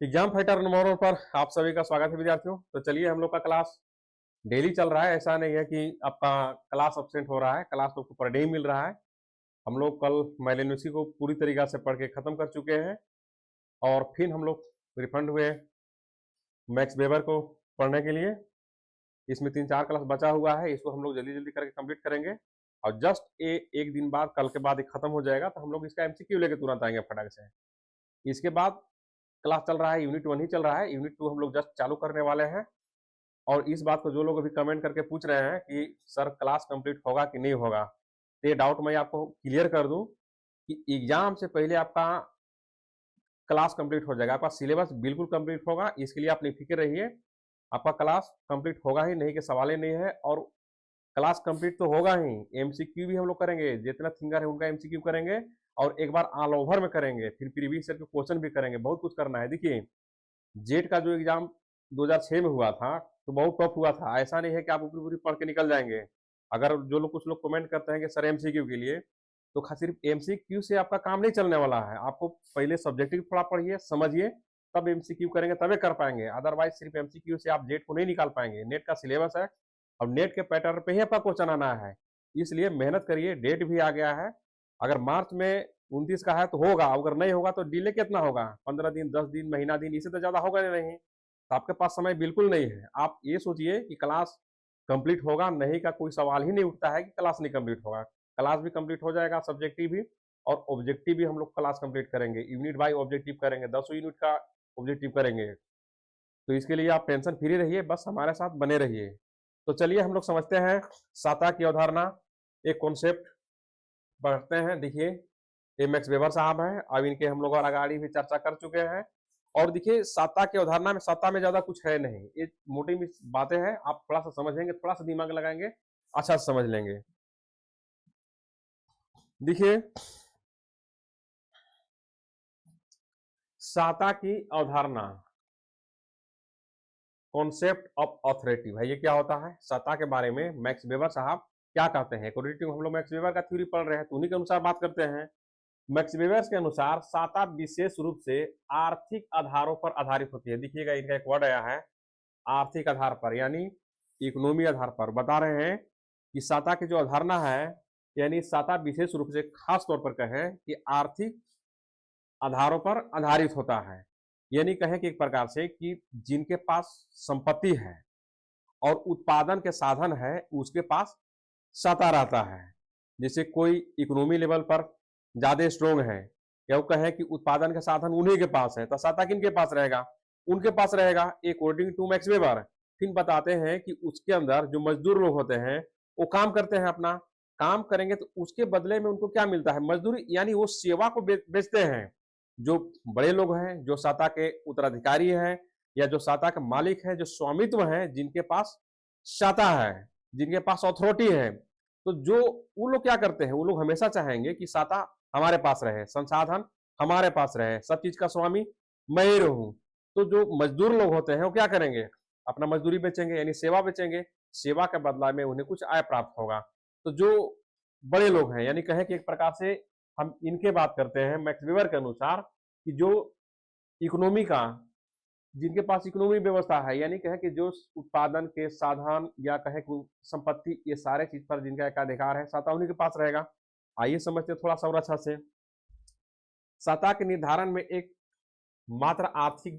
Exam fighter number पर आप सभी का स्वागत है विद्यार्थियों। तो चलिए, हम लोग का क्लास डेली चल रहा है। ऐसा नहीं है कि आपका क्लास अब्सेंट हो रहा है, क्लास तो पर डे मिल रहा है। हम लोग कल मैलेनियसी को पूरी तरीका से पढ़ के खत्म कर चुके हैं और फिर हम लोग रिफंड हुए मैक्स वेबर को पढ़ने के लिए। इसमें 3-4 क्लास बचा हुआ है, इसको हम लोग जल्दी जल्दी करके कंप्लीट करेंगे और जस्ट एक दिन बाद, कल के बाद खत्म हो जाएगा तो हम लोग इसका एमसीक्यू लेके तुरंत आएंगे फटाक से। इसके बाद क्लास चल रहा है, यूनिट 1 ही चल रहा है, यूनिट 2 हम लोग जस्ट चालू करने वाले हैं। और इस बात को जो लोग अभी कमेंट करके पूछ रहे हैं कि सर क्लास कंप्लीट होगा कि नहीं होगा, तो ये डाउट मैं आपको क्लियर कर दूं कि एग्जाम से पहले आपका क्लास कंप्लीट हो जाएगा, आपका सिलेबस बिल्कुल कंप्लीट होगा। इसके लिए आप निफिक्र रहिए, आपका क्लास कंप्लीट होगा ही, नहीं कि सवाल ही नहीं है। और क्लास कंप्लीट तो होगा ही, एमसीक्यू भी हम लोग करेंगे, जितना थिंगर है उनका एमसीक्यू करेंगे और एक बार ऑल ओवर में करेंगे, फिर प्रीवियस ईयर के क्वेश्चन भी करेंगे। बहुत कुछ करना है। देखिए, जेट का जो एग्जाम 2006 में हुआ था तो बहुत टफ हुआ था। ऐसा नहीं है कि आप ऊपरी पूरी पढ़ के निकल जाएंगे। अगर जो लोग, कुछ लोग कमेंट करते हैं कि सर एमसीक्यू के लिए, तो सिर्फ एमसीक्यू से आपका काम नहीं चलने वाला है। आपको पहले सब्जेक्टिव थोड़ा पढ़िए, समझिए, तब एमसीक्यू करेंगे, तबे कर पाएंगे। अदरवाइज सिर्फ एमसीक्यू से आप जेट को नहीं निकाल पाएंगे। नेट का सिलेबस है और नेट के पैटर्न पे ही आपका क्वेश्चन आना है, इसलिए मेहनत करिए। डेट भी आ गया है, अगर मार्च में 29 का है तो होगा, अगर नहीं होगा तो डिले कितना होगा, 15 दिन, 10 दिन, महीना दिन, इससे तो ज्यादा होगा नहीं। तो आपके पास समय बिल्कुल नहीं है। आप ये सोचिए कि क्लास कंप्लीट होगा, नहीं का कोई सवाल ही नहीं उठता है कि क्लास नहीं कंप्लीट होगा। क्लास भी कंप्लीट हो जाएगा, सब्जेक्टिव भी और ऑब्जेक्टिव भी हम लोग क्लास कंप्लीट करेंगे। यूनिट बाय ऑब्जेक्टिव करेंगे, 10 यूनिट का ऑब्जेक्टिव करेंगे। तो इसके लिए आप टेंशन फ्री रहिए, बस हमारे साथ बने रहिए। तो चलिए हम लोग समझते हैं साता की अवधारणा, एक कॉन्सेप्ट पढ़ते हैं। देखिए, ये मैक्स वेबर साहब हैं, अब इनके हम लोग और आगाड़ी भी चर्चा कर चुके हैं। और देखिए, साता की अवधारणा में, साता में ज्यादा कुछ है नहीं, ये मोटी बातें हैं। आप थोड़ा सा समझेंगे, थोड़ा सा दिमाग लगाएंगे, अच्छा से समझ लेंगे। देखिए, साता की अवधारणा, कॉन्सेप्ट ऑफ ऑथोरिटी, भाई ये क्या होता है? साता के बारे में मैक्स वेबर साहब क्या कहते हैं? अकॉर्डिंग हम लोग मैक्स वेबर का थ्योरी पढ़ रहे हैं तो उन्हीं के अनुसार बात करते हैं। मैक्स वेबर के अनुसार साता विशेष रूप से आर्थिक आधारों पर आधारित होती है। देखिएगा, इनका एक वर्ड आया है, आर्थिक आधार पर, यानी इकोनॉमी आधार पर। बता रहे हैं कि साता की जो अवधारणा है, यानी साता विशेष रूप से, खास तौर पर कहें कि आर्थिक आधारों पर आधारित होता है। यानी कहें कि एक प्रकार से कि जिनके पास संपत्ति है और उत्पादन के साधन है, उसके पास साता रहता है। जैसे कोई इकोनॉमी लेवल पर ज्यादा स्ट्रोंग है, या वो कहें कि उत्पादन के साधन उन्हीं के पास है, तो साता किनके पास रहेगा? उनके पास रहेगा, अकॉर्डिंग टू मैक्स वेबर। फिर बताते हैं कि उसके अंदर जो मजदूर लोग होते हैं, वो काम करते हैं, अपना काम करेंगे तो उसके बदले में उनको क्या मिलता है? मजदूरी, यानी वो सेवा को बेचते हैं। जो बड़े लोग हैं, जो साता के उत्तराधिकारी हैं, या जो साता के मालिक है, जो स्वामित्व है, जिनके पास साता है, जिनके पास अथॉरिटी है, तो जो वो लोग क्या करते हैं, वो लोग हमेशा चाहेंगे कि साता हमारे पास रहे, संसाधन हमारे पास रहे, सब चीज का स्वामी मैं ही रहूं। तो जो मजदूर लोग होते हैं वो क्या करेंगे? अपना मजदूरी बेचेंगे, यानी सेवा बेचेंगे। सेवा के बदला में उन्हें कुछ आय प्राप्त होगा। तो जो बड़े लोग हैं, यानी कहें कि एक प्रकार से हम इनके बात करते हैं मैक्स वेबर के अनुसार, कि जो इकोनॉमी का, जिनके पास इकोनॉमी व्यवस्था है, यानी कहें कि जो उत्पादन के साधन या कहें कि संपत्ति, ये सारे चीज पर जिनका एकाधिकार है, साता उन्हीं के पास रहेगा। आइए समझते थोड़ा सा और अच्छा से। साता के निर्धारण में एक मात्र आर्थिक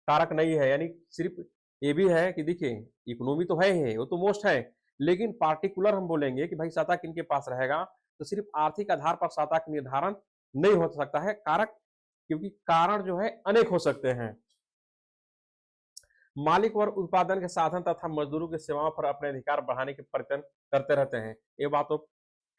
कारक नहीं है, यानी सिर्फ ये भी है कि देखिए, इकोनॉमी तो है ही, वो तो मोस्ट है, लेकिन पार्टिकुलर हम बोलेंगे कि भाई साता किनके पास रहेगा, तो सिर्फ आर्थिक आधार पर साता का निर्धारण नहीं हो सकता है कारक, क्योंकि कारण जो है अनेक हो सकते हैं। मालिक वर्ग उत्पादन के साधन तथा मजदूरों की सेवाओं पर अपने अधिकार बढ़ाने के प्रयत्न करते रहते हैं। ये बात तो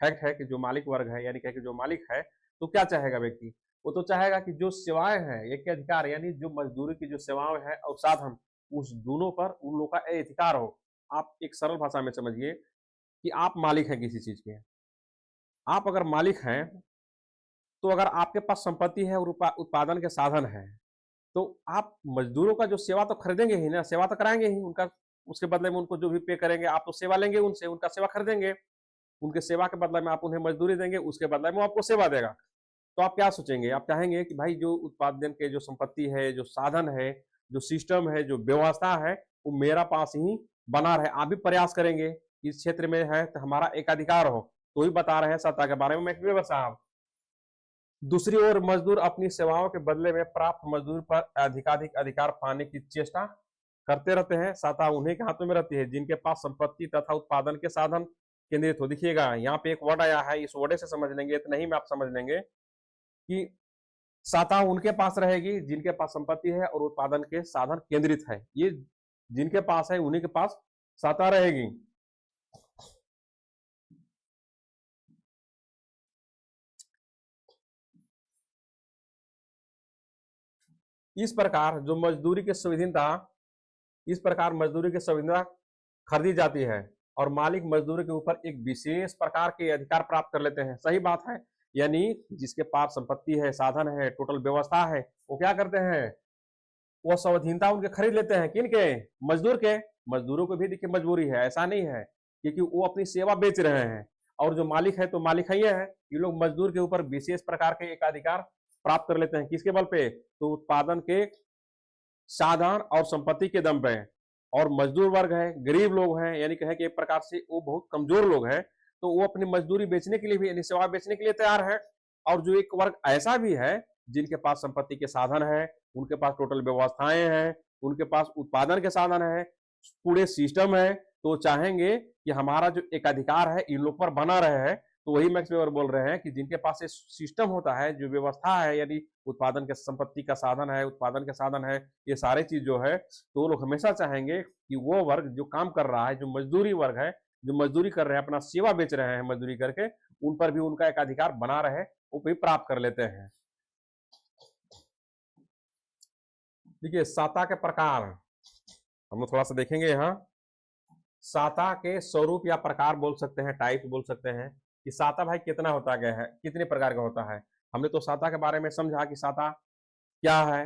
फैक्ट है कि जो मालिक वर्ग है, यानी कि जो मालिक है, तो क्या चाहेगा व्यक्ति? वो तो चाहेगा कि जो सेवाएं हैं, एक के अधिकार, यानी जो मजदूरी की जो सेवाएं हैं और साधन, उस दोनों पर उन लोगों का अधिकार हो। आप एक सरल भाषा में समझिए कि आप मालिक हैं किसी चीज के। आप अगर मालिक हैं, तो अगर आपके पास संपत्ति है और उत्पादन के साधन है, तो आप मजदूरों का जो सेवा तो खरीदेंगे ही ना, सेवा तो कराएंगे ही उनका। उसके बदले में उनको जो भी पे करेंगे, आप तो सेवा लेंगे उनसे, उनका सेवा खरीदेंगे। उनके सेवा के बदले में आप उन्हें मजदूरी देंगे, उसके बदले में वो आपको सेवा देगा। तो आप क्या सोचेंगे? आप चाहेंगे कि भाई जो उत्पादन के जो संपत्ति है, जो साधन है, जो सिस्टम है, जो व्यवस्था है, वो मेरा पास ही बना रहे। आप भी प्रयास करेंगे इस क्षेत्र में है तो हमारा एकाधिकार हो। तो ही बता रहे हैं सत्ता के बारे में मैक्स वेबर साहब। दूसरी ओर मजदूर अपनी सेवाओं के बदले में प्राप्त मजदूर पर अधिकाधिक अधिकार पाने की चेष्टा करते रहते हैं। सत्ता उन्हीं के हाथों में रहती है जिनके पास संपत्ति तथा उत्पादन के साधन केंद्रित हो। देखिएगा यहाँ पे एक वर्ड आया है, इस वर्ड से समझ लेंगे, इतना ही में आप समझ लेंगे कि सत्ता उनके पास रहेगी जिनके पास संपत्ति है और उत्पादन के साधन केंद्रित है। ये जिनके पास है उन्हीं के पास सत्ता रहेगी। इस प्रकार मजदूरी की संविदा खरीदी जाती है और मालिक मजदूर के ऊपर एक विशेष प्रकार के अधिकार प्राप्त कर लेते हैं। सही बात है, यानी जिसके पास संपत्ति है, साधन है, टोटल व्यवस्था है, वो क्या करते हैं, वो स्वाधीनता उनके खरीद लेते हैं। किनके? मजदूर के। मजदूरों को भी देखिए मजबूरी है, ऐसा नहीं है, क्योंकि वो अपनी सेवा बेच रहे हैं और जो मालिक है तो मालिक है, ये लोग मजदूर के ऊपर विशेष प्रकार के एक अधिकार प्राप्त कर लेते हैं। किसके बल पे? तो उत्पादन के साधन और संपत्ति के दम पे। और मजदूर वर्ग है, गरीब लोग हैं, यानी कहें कि एक प्रकार से वो बहुत कमजोर लोग हैं, तो वो अपनी मजदूरी बेचने के लिए भी, यानी सेवा बेचने के लिए तैयार है। और जो एक वर्ग ऐसा भी है जिनके पास संपत्ति के साधन है, उनके पास टोटल व्यवस्थाएं हैं, उनके पास उत्पादन के साधन है, पूरे सिस्टम है, तो चाहेंगे कि हमारा जो एकाधिकार है इन लोग पर बना रहे। तो वही मैक्स वेबर बोल रहे हैं कि जिनके पास ये सिस्टम होता है, जो व्यवस्था है, यानी उत्पादन के संपत्ति का साधन है, उत्पादन के साधन है, ये सारे चीज जो है, तो वो लोग हमेशा चाहेंगे कि वो वर्ग जो काम कर रहा है, जो मजदूरी वर्ग है, जो मजदूरी कर रहे हैं, अपना सेवा बेच रहे हैं मजदूरी करके, उन पर भी उनका एक अधिकार बना रहे, वो भी प्राप्त कर लेते हैं। देखिए सत्ता के प्रकार हम लोग थोड़ा सा देखेंगे। यहाँ सत्ता के स्वरूप या प्रकार बोल सकते हैं, टाइप बोल सकते हैं कि सत्ता भाई कितना होता गया है, कितने प्रकार का होता है। हमने तो सत्ता के बारे में समझा कि सत्ता क्या है,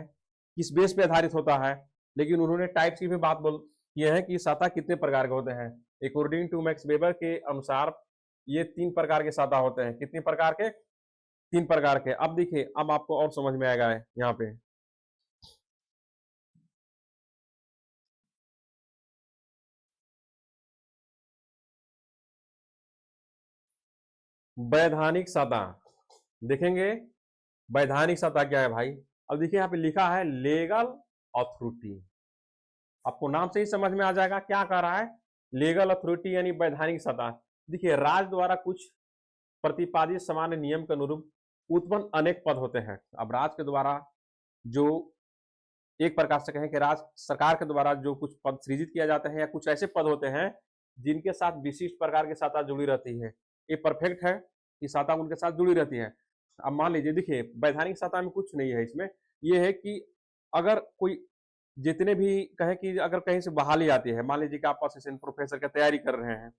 किस बेस पे आधारित होता है, लेकिन उन्होंने टाइप्स की भी बात बोल किए हैं कि सत्ता कितने प्रकार के होते हैं। अकॉर्डिंग टू मैक्स वेबर के अनुसार ये 3 प्रकार के सत्ता होते हैं। कितने प्रकार के? 3 प्रकार के। अब देखिए, अब आपको और समझ में आएगा यहाँ पे। वैधानिक सत्ता देखेंगे। वैधानिक सत्ता क्या है भाई? अब देखिए यहाँ पे लिखा है लीगल अथॉरिटी। आपको नाम से ही समझ में आ जाएगा क्या कह रहा है, लीगल अथॉरिटी यानी वैधानिक सत्ता। देखिए राज्य द्वारा कुछ प्रतिपादित सामान्य नियम के अनुरूप उत्पन्न अनेक पद होते हैं। अब राज्य के द्वारा जो एक प्रकार से कहें कि राज्य सरकार के द्वारा जो कुछ पद सृजित किया जाते हैं, या कुछ ऐसे पद होते हैं जिनके साथ विशिष्ट प्रकार की सत्ता जुड़ी रहती है। ये परफेक्ट है कि सत्ता उनके साथ जुड़ी रहती है। अब मान लीजिए, देखिए वैधानिक सत्ता में कुछ नहीं है, इसमें यह है कि अगर कोई जितने भी कहें कि अगर कहीं से बहाली आती है, मान लीजिए कि आप असिस्टेंट प्रोफेसर की तैयारी कर रहे हैं,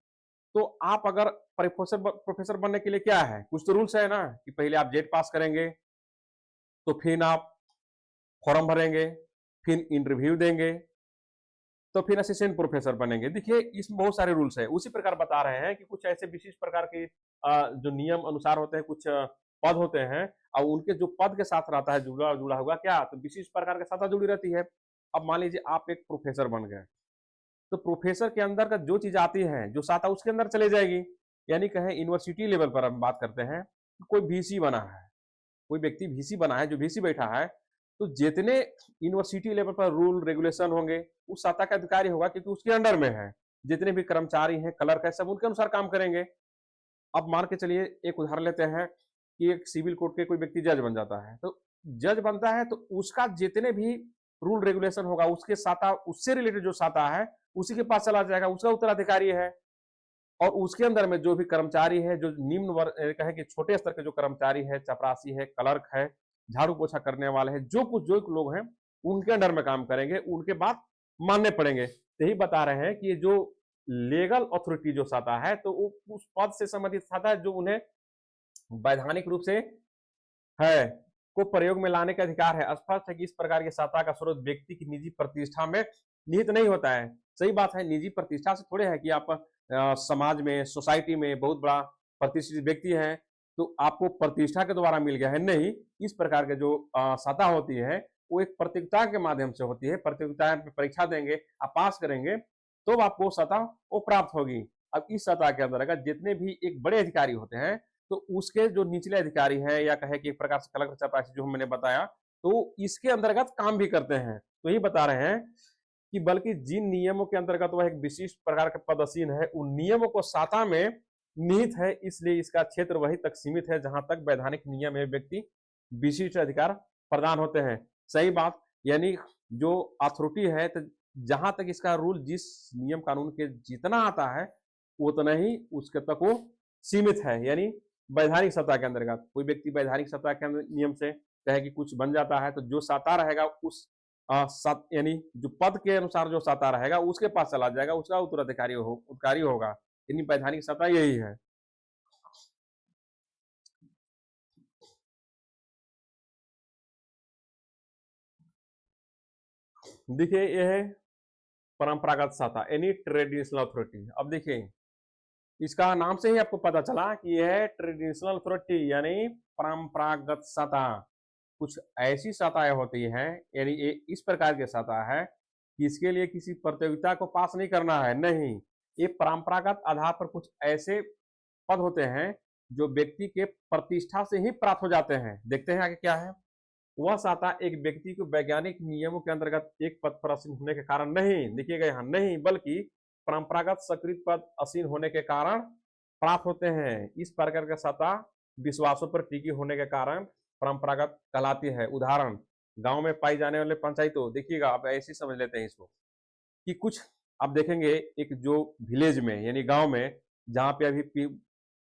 तो आप अगर प्रोफेसर बनने के लिए क्या है, कुछ तो रूल्स है ना, कि पहले आप जेट पास करेंगे, तो फिर आप फॉर्म भरेंगे, फिर इंटरव्यू देंगे, तो फिर असिस्टेंट प्रोफेसर बनेंगे। देखिए इसमें बहुत सारे रूल्स है। उसी प्रकार बता रहे हैं कि कुछ ऐसे विशिष्ट प्रकार के जो नियम अनुसार होते हैं, कुछ पद होते हैं, और उनके जो पद के साथ रहता है जुड़ा जुड़ा हुआ क्या, तो विशिष्ट प्रकार के साथ जुड़ी रहती है। अब मान लीजिए आप एक प्रोफेसर बन गए, तो प्रोफेसर के अंदर का जो चीज आती है, जो साता उसके अंदर चले जाएगी। यानी कहें यूनिवर्सिटी लेवल पर हम बात करते हैं, कोई वीसी बना है, कोई व्यक्ति वीसी बना है, जो वीसी बैठा है, तो जितने यूनिवर्सिटी लेवल पर रूल रेगुलेशन होंगे उस सत्ता का अधिकारी होगा, क्योंकि उसके अंडर में है। जितने भी कर्मचारी हैं, क्लर्क है, सब उनके अनुसार काम करेंगे। अब मान के चलिए एक उदाहरण लेते हैं कि एक सिविल कोर्ट के कोई व्यक्ति जज बन जाता है, तो जज बनता है तो उसका जितने भी रूल रेगुलेशन होगा, उसके साता, उससे रिलेटेड जो साता है उसी के पास चला जाएगा, उसका उत्तराधिकारी है। और उसके अंदर में जो भी कर्मचारी है, जो निम्न वर्ग कहे कि छोटे स्तर के जो कर्मचारी है, चपरासी है, क्लर्क है, झाड़ू पोछा करने वाले हैं, जो कुछ जो लोग हैं उनके अंडर में काम करेंगे, उनके बात मानने पड़ेंगे। यही बता रहे हैं कि ये जो लीगल अथॉरिटी जो साता है, तो वो उस पद से संबंधित साता है जो उन्हें वैधानिक रूप से है को प्रयोग में लाने का अधिकार है। स्पष्ट है कि इस प्रकार के सत्ता का स्रोत व्यक्ति की निजी प्रतिष्ठा में निहित नहीं होता है। सही बात है, निजी प्रतिष्ठा से थोड़े है कि आप समाज में, सोसाइटी में बहुत बड़ा प्रतिष्ठित व्यक्ति है, तो आपको प्रतिष्ठा के द्वारा मिल गया है, नहीं। इस प्रकार के जो सतह होती है वो एक प्रतियोगिता के माध्यम से होती है। प्रतियोगिता में परीक्षा देंगे, आप पास करेंगे तो आपको सतह वो प्राप्त होगी। अब इस सतह के अंतर्गत जितने भी एक बड़े अधिकारी होते हैं तो उसके जो निचले अधिकारी हैं या कहे कि एक प्रकार से कलेक्टर चपरासी जो मैंने बताया, तो इसके अंतर्गत काम भी करते हैं। तो यही बता रहे हैं कि बल्कि जिन नियमों के अंतर्गत वह एक विशिष्ट प्रकार के पदसीन है उन नियमों को साता में निहित है, इसलिए इसका क्षेत्र वही तक सीमित है जहां तक वैधानिक नियम में व्यक्ति विशिष्ट अधिकार प्रदान होते हैं। सही बात, यानी जो अथॉरिटी है तो जहां तक इसका रूल जिस नियम कानून के जितना आता है उतना ही उसके तक वो सीमित है। यानी वैधानिक सत्ता के अंतर्गत कोई व्यक्ति वैधानिक सत्ता के नियम से कहे कि कुछ बन जाता है तो जो सत्ता रहेगा उस यानी जो पद के अनुसार जो सत्ता रहेगा उसके पास चला जाएगा, उसका उत्तराधिकारी होगा। यानी वैधानिक सत्ता यही है। देखिए यह है परंपरागत सत्ता यानी ट्रेडिशनल अथॉरिटी। अब देखिए इसका नाम से ही आपको पता चला कि यह है ट्रेडिशनल अथॉरिटी यानी परंपरागत सत्ता। कुछ ऐसी सत्ताएं होती हैं, यानी ये इस प्रकार की सत्ता है कि इसके लिए किसी प्रतियोगिता को पास नहीं करना है, नहीं। ये परंपरागत आधार पर कुछ ऐसे पद होते हैं जो व्यक्ति के प्रतिष्ठा से ही प्राप्त हो जाते हैं। देखते हैं आगे क्या है। वह सत्ता एक व्यक्ति को वैज्ञानिक नियमों के अंतर्गत एक पद पर आसीन होने के कारण नहीं, देखिएगा यहाँ नहीं, बल्कि परंपरागत स्वीकृत पद आसीन होने के कारण प्राप्त होते हैं। इस प्रकार का सत्ता विश्वासों पर टिकी होने के कारण परंपरागत कहलाती है। उदाहरण, गांव में पाई जाने वाले पंचायतों, देखिएगा आप ऐसे समझ लेते हैं इसको कि कुछ आप देखेंगे एक जो विलेज में यानी गांव में जहाँ पे अभी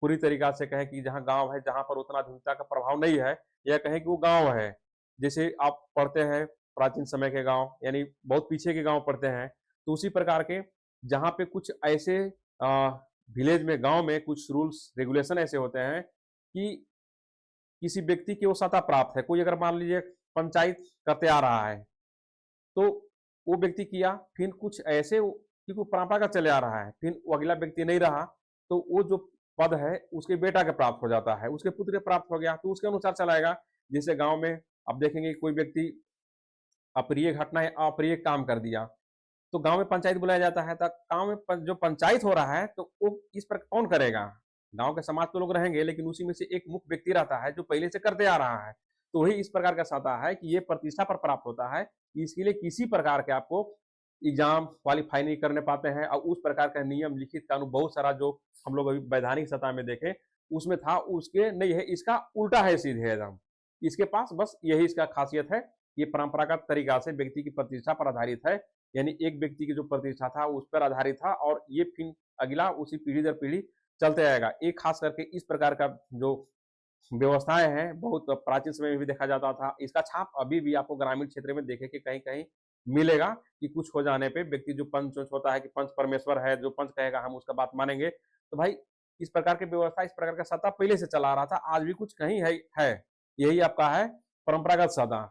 पूरी तरीका से कहें कि जहाँ गांव है जहाँ पर उतना आधुनिकता का प्रभाव नहीं है, या कहें कि वो गांव है, जैसे आप पढ़ते हैं प्राचीन समय के गांव यानी बहुत पीछे के गांव पढ़ते हैं, तो उसी प्रकार के जहाँ पे कुछ ऐसे विलेज में गांव में कुछ रूल्स रेगुलेशन ऐसे होते हैं कि किसी व्यक्ति की वो सत्ता प्राप्त है। कोई अगर मान लीजिए पंचायत करते आ रहा है तो वो व्यक्ति किया, फिर कुछ ऐसे क्योंकि परंपरा का चले आ रहा है, फिर वो अगला व्यक्ति नहीं रहा तो वो जो पद है उसके बेटा के प्राप्त हो जाता है, उसके पुत्र के प्राप्त हो गया तो उसके अनुसार चलाएगा। जैसे गांव में अब देखेंगे कोई व्यक्ति अप्रिय घटना या अप्रिय काम कर दिया तो गांव में पंचायत बुलाया जाता है। तो गांव में जो पंचायत हो रहा है तो वो इस पर कौन करेगा, गांव के समाज के लोग रहेंगे, लेकिन उसी में से एक मुख्य व्यक्ति रहता है जो पहले से करते आ रहा है। तो वही इस प्रकार का सत्ता है कि ये प्रतिष्ठा पर प्राप्त होता है। इसके लिए किसी प्रकार के आपको एग्जाम क्वालिफाई नहीं करने पाते हैं, और उस प्रकार का नियम लिखित कानून बहुत सारा जो हम लोग अभी वैधानिक सत्ता में देखे उसमें था, उसके नहीं है, इसका उल्टा है सीधे एकदम। इसके पास बस यही इसका खासियत है, ये परंपरागत तरीका से व्यक्ति की प्रतिष्ठा पर आधारित है, यानी एक व्यक्ति की जो प्रतिष्ठा था उस पर आधारित था और ये फिर अगला उसी पीढ़ी दर पीढ़ी चलते आएगा। एक खास करके इस प्रकार का जो व्यवस्थाएं हैं बहुत प्राचीन समय में भी देखा जाता था। इसका छाप अभी भी आपको ग्रामीण क्षेत्र में देखे कि कहीं कहीं मिलेगा कि कुछ हो जाने पे व्यक्ति जो पंच होता है कि पंच परमेश्वर है, जो पंच कहेगा हम उसका बात मानेंगे। तो भाई इस प्रकार की व्यवस्था, इस प्रकार का सत्ता पहले से चला आ रहा था, आज भी कुछ कहीं है। यही आपका है परंपरागत सत्ता।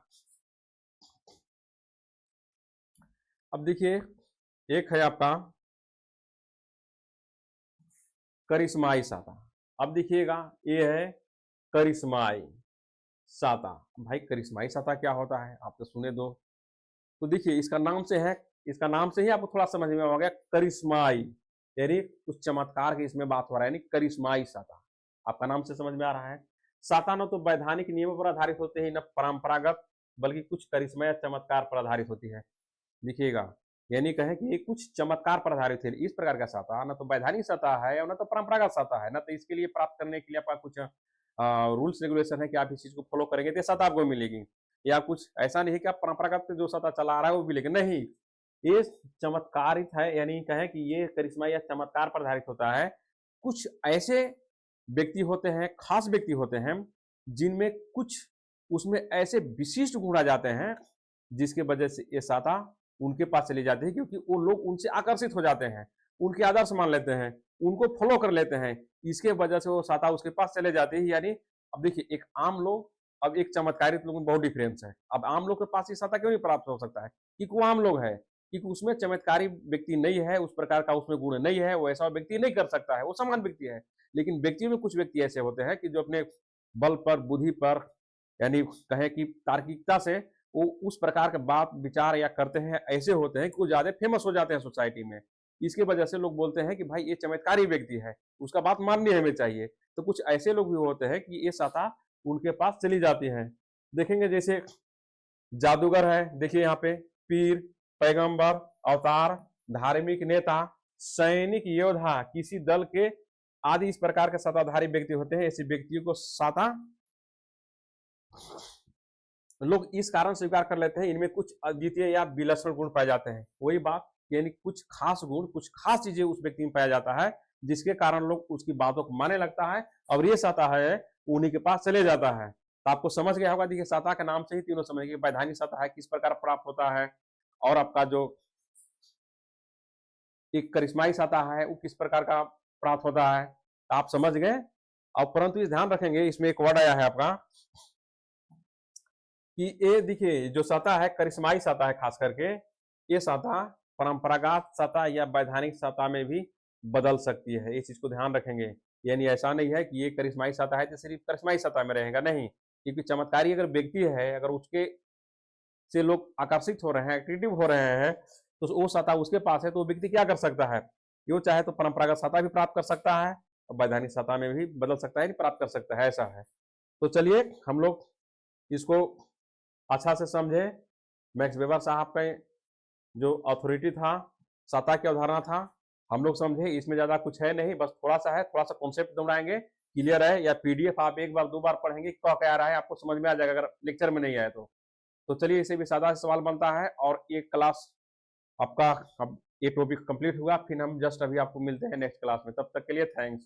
अब देखिए एक है आपका करिश्माई सत्ता। अब देखिएगा ये है करिश्माई सत्ता। भाई करिश्माई सत्ता क्या होता है आप तो सुने दो। तो देखिए इसका नाम से है, इसका नाम से ही आपको थोड़ा समझ में आ गया, करिश्माई यानी कुछ चमत्कार की इसमें बात हो रहा है, यानी करिश्माई सत्ता आपका नाम से समझ में आ रहा है। सत्ता न तो वैधानिक नियमों पर आधारित होते हैं न परंपरागत, बल्कि कुछ करिश्मा या चमत्कार पर आधारित होती है। देखिएगा यानी कहें कि ये कुछ चमत्कार पर आधारित है। इस प्रकार का सत्ता न तो वैधानिक सत्ता है और न तो परंपरागत सत्ता है, न तो इसके लिए प्राप्त करने के लिए आपका कुछ रूल्स रेगुलेशन है कि आप इस चीज को फॉलो करेंगे तो सत्ता आपको मिलेगी, या कुछ ऐसा नहीं है कि आप परंपरागत जो सत्ता चला आ रहा है वो मिलेगा, नहीं। ये चमत्कारित है, यानी कहें कि ये करिश्मा या चमत्कार पर आधारित होता है। कुछ ऐसे व्यक्ति होते हैं, खास व्यक्ति होते हैं जिनमें कुछ उसमें ऐसे विशिष्ट गुण आ जाते हैं जिसके वजह से ये सत्ता उनके पास चली जाती है, क्योंकि वो लोग उनसे आकर्षित हो जाते हैं, उनके आदर्श मान लेते हैं, उनको फॉलो कर लेते हैं, इसके वजह से वो सत्ता उसके पास चले जाती है। यानी अब देखिए एक आम लोग अब एक चमत्कारित लोगों में बहुत डिफरेंस है। अब आम लोग के पास ये सत्ता क्यों नहीं प्राप्त हो सकता है, क्योंकि वो आम लोग है, क्योंकि उसमें चमत्कारी व्यक्ति नहीं है, उस प्रकार का उसमें गुण नहीं है, वो ऐसा व्यक्ति नहीं कर सकता है, वो समान व्यक्ति है। लेकिन व्यक्तियों में कुछ व्यक्ति ऐसे होते हैं कि जो अपने बल पर, बुद्धि पर, यानी कहें कि तार्किकता से वो उस प्रकार के बात विचार या करते हैं, ऐसे होते हैं कि वो ज्यादा फेमस हो जाते हैं सोसाइटी में। इसकी वजह से लोग बोलते हैं कि भाई ये चमत्कारी व्यक्ति है, उसका बात माननी हमें चाहिए। तो कुछ ऐसे लोग भी होते हैं कि ये सत्ता उनके पास चली जाती है। देखेंगे जैसे जादूगर है, देखिए यहाँ पे पीर, पैगंबर, अवतार, धार्मिक नेता, सैनिक, योद्धा, किसी दल के आदि इस प्रकार के सत्ताधारी व्यक्ति होते हैं। ऐसे व्यक्तियों को सत्ता लोग इस कारण स्वीकार कर लेते हैं, इनमें कुछ अद्वितीय या विलक्षण गुण पाए जाते हैं। वही बात, यानी कुछ खास गुण, कुछ खास चीजें उस व्यक्ति में पाया जाता है, जिसके कारण लोग उसकी बातों को मानने लगता है और ये सत्ता है उन्हीं के पास चले जाता है। तो आपको समझ गया होगा, देखिए सत्ता के नाम से ही तीनों समझ गए, वैधानिक सत्ता है किस प्रकार प्राप्त होता है, और आपका जो एक करिश्माई सत्ता है वो किस प्रकार का प्राप्त होता है। तो आप समझ गए। और परंतु इस ध्यान रखेंगे, इसमें एक वर्ड आया है आपका कि ये देखिए जो सत्ता है करिश्माई सत्ता है, खास करके ये सत्ता परंपरागत सत्ता या वैधानिक सत्ता में भी बदल सकती है। इस चीज को ध्यान रखेंगे। यानी ऐसा नहीं है कि ये करिश्माई सत्ता है तो सिर्फ करिश्माई सत्ता में रहेगा, नहीं। क्योंकि चमत्कारी अगर व्यक्ति है, अगर उसके से लोग आकर्षित हो रहे हैं, एक्टिव हो रहे हैं, तो वो सत्ता उसके पास है, तो वो व्यक्ति क्या कर सकता है, वो चाहे तो परंपरागत सत्ता भी प्राप्त कर सकता है और वैधानिक सत्ता में भी बदल सकता है, प्राप्त कर सकता है, ऐसा है। तो चलिए हम लोग इसको अच्छा से समझे। मैक्स वेबर साहब का जो अथॉरिटी था, सत्ता की अवधारणा था, हम लोग समझे। इसमें ज्यादा कुछ है नहीं, बस थोड़ा सा है, थोड़ा सा कॉन्सेप्ट दोहराएंगे, क्लियर है। या पीडीएफ आप एक बार दो बार पढ़ेंगे क्या क्या आ रहा है आपको समझ में आ जाएगा, अगर लेक्चर में नहीं आए तो चलिए इसे भी सादा सवाल बनता है। और एक क्लास आपका अब ये टॉपिक कंप्लीट हुआ, फिर हम जस्ट अभी आपको मिलते हैं नेक्स्ट क्लास में। तब तक के लिए थैंक्स।